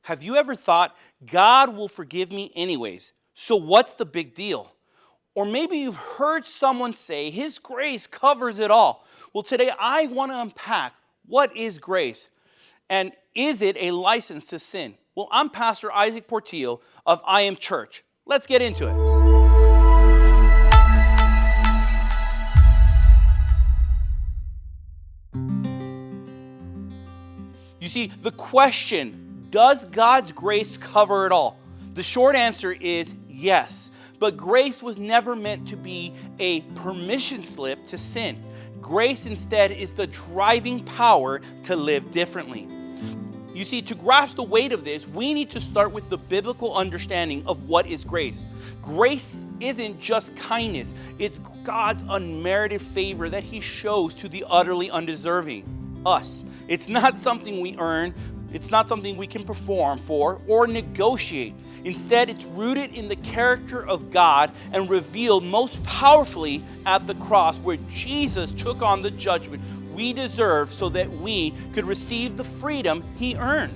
Have you ever thought, God will forgive me anyways, so what's the big deal? Or maybe you've heard someone say, His grace covers it all. Well, today I want to unpack what is grace, and is it a license to sin? Well, I'm Pastor Isaac Portillo of I Am Church. Let's get into it. You see, the question, does God's grace cover it all? The short answer is yes. But grace was never meant to be a permission slip to sin. Grace instead is the driving power to live differently. You see, to grasp the weight of this, we need to start with the biblical understanding of what is grace. Grace isn't just kindness. It's God's unmerited favor that He shows to the utterly undeserving, us. It's not something we earn. It's not something we can perform for or negotiate. Instead, it's rooted in the character of God and revealed most powerfully at the cross, where Jesus took on the judgment we deserve so that we could receive the freedom He earned.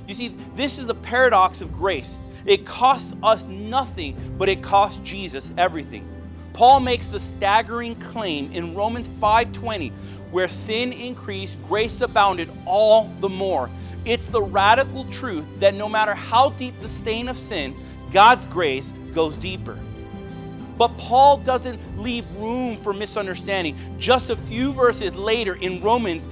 You see, this is the paradox of grace. It costs us nothing, but it costs Jesus everything. Paul makes the staggering claim in Romans 5:20, where sin increased, grace abounded all the more. It's the radical truth that no matter how deep the stain of sin, God's grace goes deeper. But Paul doesn't leave room for misunderstanding. Just a few verses later in Romans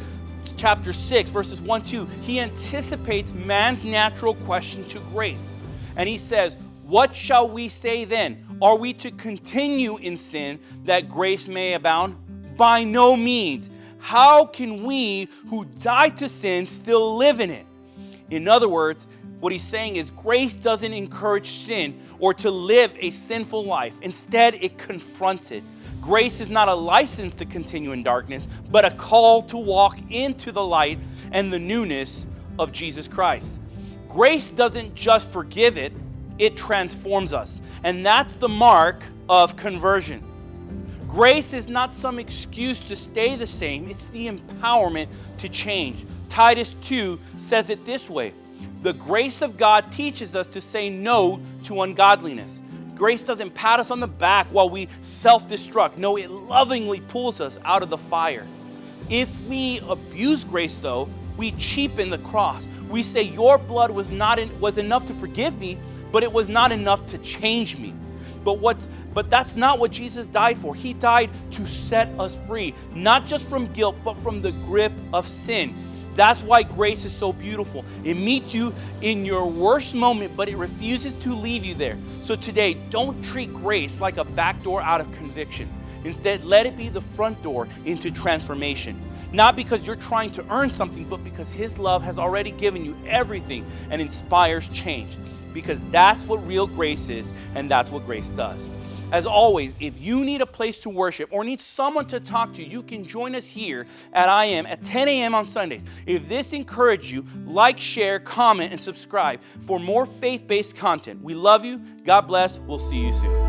chapter 6, verses 1-2, he anticipates man's natural question to grace. And he says, "What shall we say then? Are we to continue in sin that grace may abound? By no means. How can we who died to sin still live in it?" In other words, what he's saying is grace doesn't encourage sin or to live a sinful life. Instead, it confronts it. Grace is not a license to continue in darkness, but a call to walk into the light and the newness of Jesus Christ. Grace doesn't just forgive it, it transforms us. And that's the mark of conversion. Grace is not some excuse to stay the same. It's the empowerment to change. Titus 2 says it this way: the grace of God teaches us to say no to ungodliness. Grace doesn't pat us on the back while we self-destruct. No, it lovingly pulls us out of the fire. If we abuse grace, though, we cheapen the cross. We say your blood was enough to forgive me, but it was not enough to change me. But that's not what Jesus died for. He died to set us free, not just from guilt, but from the grip of sin. That's why grace is so beautiful. It meets you in your worst moment, but it refuses to leave you there. So today, don't treat grace like a back door out of conviction. Instead, let it be the front door into transformation. Not because you're trying to earn something, but because His love has already given you everything and inspires change. Because that's what real grace is, and that's what grace does. As always, if you need a place to worship or need someone to talk to, you can join us here at I Am at 10 a.m. on Sundays. If this encouraged you, like, share, comment, and subscribe for more faith-based content. We love you. God bless. We'll see you soon.